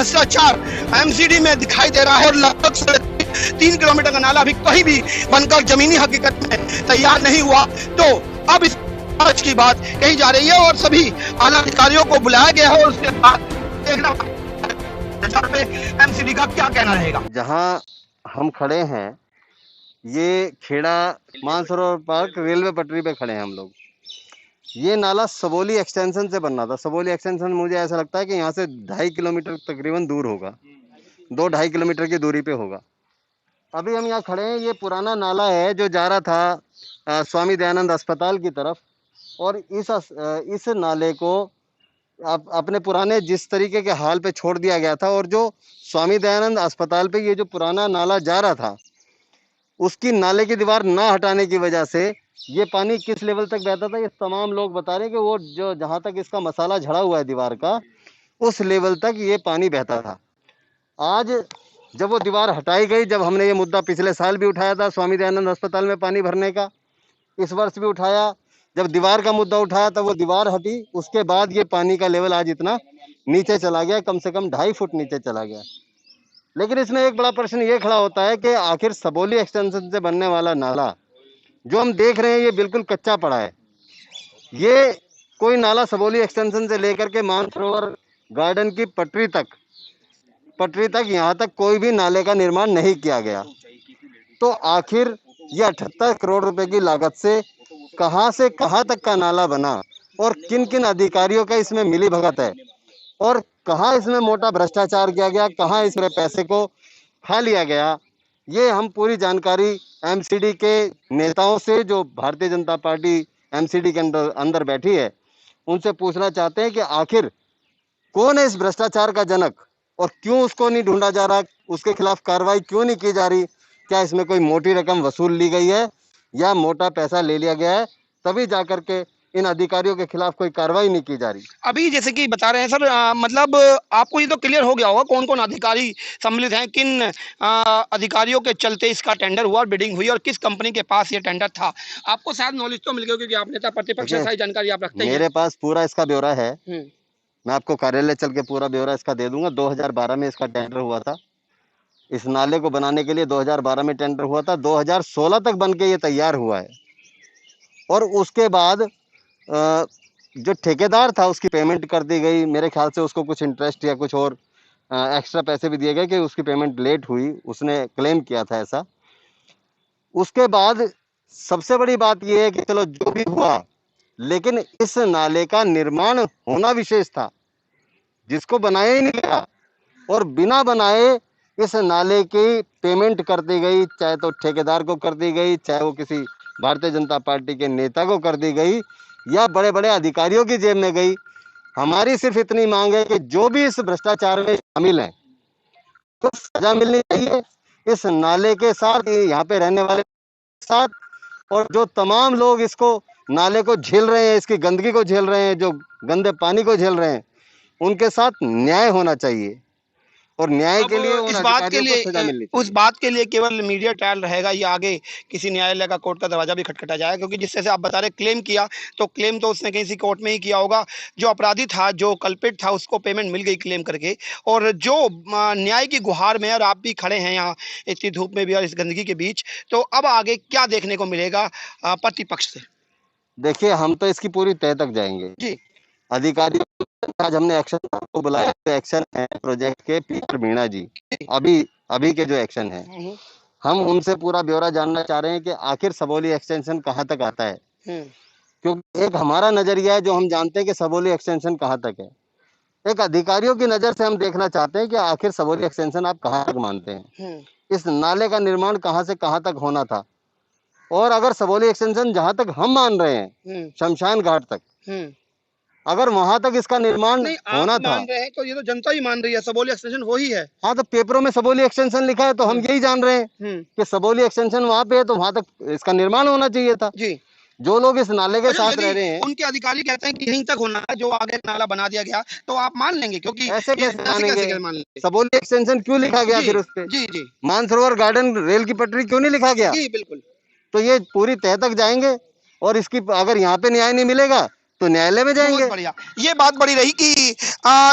भ्रष्टाचार एमसीडी में दिखाई दे रहा है और लगभग 3 किलोमीटर का नाला भी कहीं भी बनकर जमीनी हकीकत में तैयार नहीं हुआ। तो अब इस जांच की बात कही जा रही है और सभी आला अधिकारियों को बुलाया गया है और उसके बाद देखना एमसीडी का क्या कहना रहेगा। जहां हम खड़े हैं ये खेड़ा मानसरोवर पार्क रेलवे पटरी पे खड़े हैं हम लोग। ये नाला सबोली एक्सटेंशन से बनना था। सबोली एक्सटेंशन मुझे ऐसा लगता है कि यहाँ से 2.5 किलोमीटर तकरीबन दूर होगा, 2-2.5 किलोमीटर की दूरी पे होगा। अभी हम यहाँ खड़े हैं, ये पुराना नाला है जो जा रहा था स्वामी दयानंद अस्पताल की तरफ। और इस नाले को अपने पुराने जिस तरीके के हाल पे छोड़ दिया गया था, और जो स्वामी दयानंद अस्पताल पे ये जो पुराना नाला जा रहा था उसकी नाले की दीवार ना हटाने की वजह से ये पानी किस लेवल तक बहता था, ये तमाम लोग बता रहे हैं कि वो जो जहाँ तक इसका मसाला झड़ा हुआ है दीवार का, उस लेवल तक ये पानी बहता था। आज जब वो दीवार हटाई गई, जब हमने ये मुद्दा पिछले साल भी उठाया था स्वामी दयानंद अस्पताल में पानी भरने का, इस वर्ष भी उठाया, जब दीवार का मुद्दा उठाया तब वो दीवार हटी, उसके बाद ये पानी का लेवल आज इतना नीचे चला गया, कम से कम 2.5 फुट नीचे चला गया। लेकिन इसमें एक बड़ा प्रश्न ये खड़ा होता है कि आखिर सबोली एक्सटेंशन से बनने वाला नाला जो हम देख रहे हैं ये बिल्कुल कच्चा पड़ा है। ये कोई नाला सबोली एक्सटेंशन से लेकर के मानसरोवर गार्डन की पटरी तक यहाँ तक कोई भी नाले का निर्माण नहीं किया गया। तो आखिर ये 78 करोड़ रुपए की लागत से कहाँ तक का नाला बना और किन किन अधिकारियों का इसमें मिली भगत है और कहाँ इसमें मोटा भ्रष्टाचार किया गया, कहाँ इसमें पैसे को खा लिया गया, ये हम पूरी जानकारी एमसीडी के नेताओं से, जो भारतीय जनता पार्टी एमसीडी के अंदर बैठी है, उनसे पूछना चाहते हैं कि आखिर कौन है इस भ्रष्टाचार का जनक और क्यों उसको नहीं ढूंढा जा रहा, उसके खिलाफ कार्रवाई क्यों नहीं की जा रही। क्या इसमें कोई मोटी रकम वसूल ली गई है या मोटा पैसा ले लिया गया है, तभी जाकर के इन अधिकारियों के खिलाफ कोई कार्रवाई नहीं की जा रही। अभी जैसे कि बता रहे हैं सर, मतलब आपको ये तो क्लियर हो गया होगा कौन कौन अधिकारी सम्मिलित हैं, किन अधिकारियों के चलते इसका टेंडर हुआ और बिडिंग हुई और किस कंपनी के पास ये टेंडर था। आपको शायद नॉलेज तो मिल गया क्योंकि आप नेता प्रतिपक्ष है, सारी जानकारी आप रखते हैं। मेरे पास पूरा इसका ब्यौरा है, मैं आपको कार्यालय चल के पूरा ब्यौरा इसका दे दूंगा। 2012 में इसका टेंडर हुआ था, इस नाले को बनाने के लिए 2012 में टेंडर हुआ था, 2016 तक बन के ये तैयार हुआ है। और उसके बाद जो ठेकेदार था उसकी पेमेंट कर दी गई, मेरे ख्याल से उसको कुछ इंटरेस्ट या कुछ और एक्स्ट्रा पैसे भी दिए गए कि उसकी पेमेंट लेट हुई, उसने क्लेम किया था ऐसा। उसके बाद सबसे बड़ी बात यह है कि चलो जो भी हुआ, लेकिन इस नाले का निर्माण होना विशेष था, जिसको बनाया ही नहीं गया और बिना बनाए इस नाले की पेमेंट कर दी गई, चाहे तो ठेकेदार को कर दी गई, चाहे वो किसी भारतीय जनता पार्टी के नेता को कर दी गई या बड़े बड़े अधिकारियों की जेब में गई। हमारी सिर्फ इतनी मांग है कि जो भी इस भ्रष्टाचार में शामिल हैं तो सजा मिलनी चाहिए इस नाले के साथ, यहाँ पे रहने वाले साथ, और जो तमाम लोग इसको नाले को झेल रहे हैं, इसकी गंदगी को झेल रहे हैं, जो गंदे पानी को झेल रहे हैं, उनके साथ न्याय होना चाहिए। और न्याय के लिए उस बात के लिए केवल मीडिया ट्रायल रहेगा या आगे किसी न्यायालय का कोर्ट का दरवाजा भी खटखटा जाएगा? क्योंकि जिस तरह से आप बता रहे क्लेम किया, तो क्लेम तो उसने कहीं कोर्ट में ही किया होगा। जो अपराधी था, जो कल्पित था, उसको पेमेंट मिल गई क्लेम करके, और जो न्याय की गुहार में, और आप भी खड़े हैं यहाँ इतनी धूप में भी और इस गंदगी के बीच, तो अब आगे क्या देखने को मिलेगा प्रतिपक्ष से? देखिए, हम तो इसकी पूरी तह तक जाएंगे जी। अधिकारियों आज हमने एक्शन को बुलाया, तो एक्शन है प्रोजेक्ट के पीटर मीणा जी, अभी के जो एक्शन है, हम उनसे पूरा ब्यौरा जानना चाह रहे हैं कि आखिर सबोली एक्सटेंशन कहाँ तक आता है। क्योंकि एक हमारा नजरिया है जो हम जानते हैं कि सबोली एक्सटेंशन कहाँ तक है, एक अधिकारियों की नजर से हम देखना चाहते हैं कि आखिर सबोली एक्सटेंशन आप कहाँ तक मानते हैं, इस नाले का निर्माण कहाँ से कहाँ तक होना था, और अगर सबोली एक्सटेंशन जहाँ तक हम मान रहे हैं शमशान घाट तक, अगर वहां तक इसका निर्माण होना था, मान रहे हैं तो ये तो जनता ही मान रही है, सबोली एक्सटेंशन वो ही है। हाँ, तो पेपरों में सबोली एक्सटेंशन लिखा है तो हम यही जान रहे हैं कि सबोली एक्सटेंशन वहां पे है, तो वहां तक इसका निर्माण होना चाहिए था जी। जो लोग इस नाले के साथ रह रहे हैं, उनके अधिकारी कहते हैं कि यहीं तक होना है, जो आगे नाला बना दिया गया, तो आप मान लेंगे? क्योंकि ऐसे कैसे मानेंगे? सबोली एक्सटेंशन क्यों लिखा गया फिर उस पे? जी, मानसरोवर गार्डन रेल की पटरी क्यों नहीं लिखा गया? जी बिल्कुल। तो ये पूरी तह तक जाएंगे और इसकी अगर यहाँ पे न्याय नहीं मिलेगा तो न्यायालय में बहुत जाएंगे। बढ़िया। ये बात बड़ी रही कि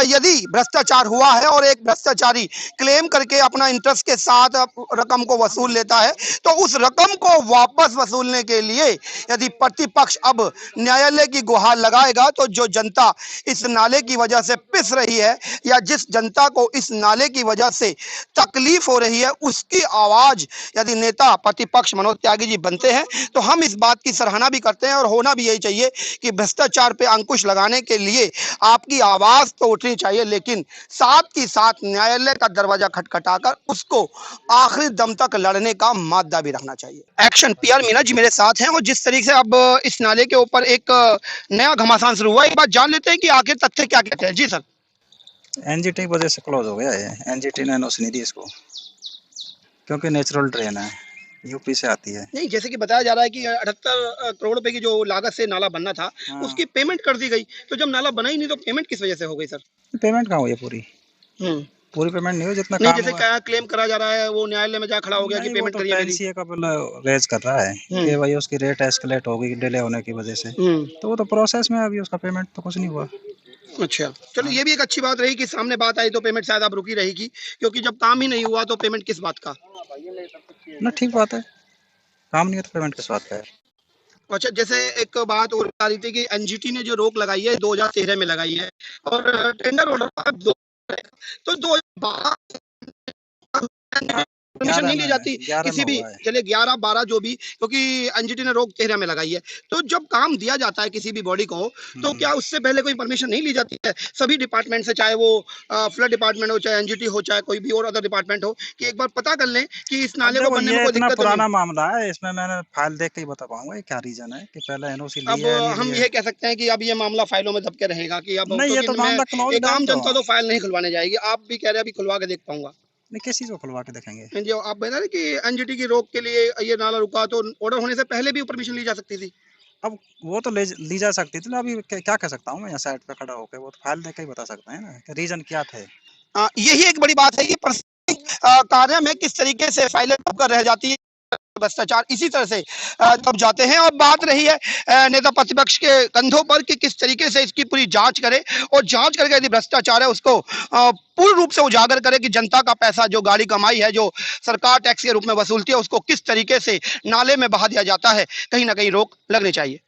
यदि भ्रष्टाचार हुआ है और एक भ्रष्टाचारी क्लेम करके अपना इंटरेस्ट के साथ रकम को वसूल लेता है, तो उस रकम को वापस वसूलने के लिए यदि प्रतिपक्ष अब न्यायालय की गुहार लगाएगा, तो जो जनता इस नाले की वजह से पिस रही है या जिस जनता को इस नाले की वजह से तकलीफ हो रही है, उसकी आवाज यदि नेता प्रतिपक्ष मनोज त्यागी जी बनते हैं, तो हम इस बात की सराहना भी करते हैं और होना भी यही चाहिए कि भ्रष्टाचार पे अंकुश लगाने के लिए आपकी आवाज तो उठनी चाहिए, लेकिन साथ ही साथ न्यायालय का दरवाजा खटखटाकर उसको आखिरी दम तक लड़ने का मादा भी रखना चाहिए। एक्शन पीआर मीना जी मेरे साथ हैं और जिस तरीके से अब इस नाले के ऊपर एक नया घमासान शुरू हुआ, एक बात जान लेते हैं कि आखिर तथ्य क्या कहते हैं। जी सर। एनजीटी की वजह से क्लोज हो गया है। एनजीटी ने एनओसी नहीं दी इसको, क्योंकि नेचुरल ड्रेन है, यूपी से आती है। नहीं, जैसे कि बताया जा रहा है कि 78 करोड़ रुपए की जो लागत से नाला बनना था, उसकी पेमेंट कर दी गई, तो जब नाला बना ही नहीं तो पेमेंट किस वजह से हो गई सर? पेमेंट कहाँ हुई है पूरी? पूरी पेमेंट नहीं हुई, जितना नहीं, काम जैसे क्या क्लेम करा जा रहा है, वो न्यायालय में जा खड़ा हो गया कि पेमेंट करिए मेरी। एनसीए का बिल रेज कर रहा है कि भाई उसकी रेट एस्केलेट हो गई डिले होने की वजह से, तो वो तो प्रोसेस में, अभी उसका पेमेंट तो कुछ नहीं हुआ। अच्छा, चलो ये भी एक अच्छी बात रही कि सामने बात आई तो पेमेंट शायद अब रुकी रहेगी, क्योंकि जब काम ही नहीं हुआ तो पेमेंट किस बात का? ना ठीक बात है, काम नहीं है तो पेमेंट किस बात का है? अच्छा, जैसे एक बात और आ रही थी कि एनजीटी ने जो रोक लगाई है 2013 में लगाई है और टेंडर ऑर्डर तो 2012 परमिशन नहीं ली जाती किसी भी, चलिए 11-12 जो भी, क्योंकि एनजीटी ने रोक 13 में लगाई है, तो जब काम दिया जाता है किसी भी बॉडी को, तो क्या उससे पहले कोई परमिशन नहीं ली जाती है सभी डिपार्टमेंट से, चाहे वो फ्लड डिपार्टमेंट हो, चाहे एनजीटी हो, चाहे कोई भी और अदर डिपार्टमेंट हो, कि एक बार पता कर लें कि इस नाले को बनने में कोई दिक्कत पुराना मामला है, इसमें मैंने फाइल देख के ही बता पाऊंगा क्या रीजन है कि पहले एनओसी ली है। अब हम ये कह सकते हैं कि अब ये मामला फाइलों में दबके रहेगा कि अब नहीं, ये तो मामला क्लोज एक आम जनता तो फाइल नहीं खुलवाने जाएगी, आप भी कह रहे हैं अभी खुलवा के देख पाऊंगा। नहीं, किस चीज को खुलवा के देखेंगे? जो आप बता रहे कि एनजीटी की रोक के लिए ये नाला रुका, तो ऑर्डर होने से पहले भी परमिशन ली जा सकती थी। अब वो तो ली जा सकती थी ना, अभी क्या कह सकता हूँ मैं यहाँ साइड पे खड़ा होकर, वो तो फाइल देख के ही बता सकते हैं ना कि रीजन क्या थे। यही एक बड़ी बात है कि कार्य में किस तरीके से फाइलें दबकर रह जाती है, भ्रष्टाचार इसी तरह से दब जाते हैं। और बात रही है नेता प्रतिपक्ष के कंधों पर कि किस तरीके से इसकी पूरी जांच करे और जांच करके यदि भ्रष्टाचार है उसको पूर्ण रूप से उजागर करे कि जनता का पैसा जो गाड़ी कमाई है, जो सरकार टैक्स के रूप में वसूलती है, उसको किस तरीके से नाले में बहा दिया जाता है। कहीं ना कहीं रोक लगनी चाहिए।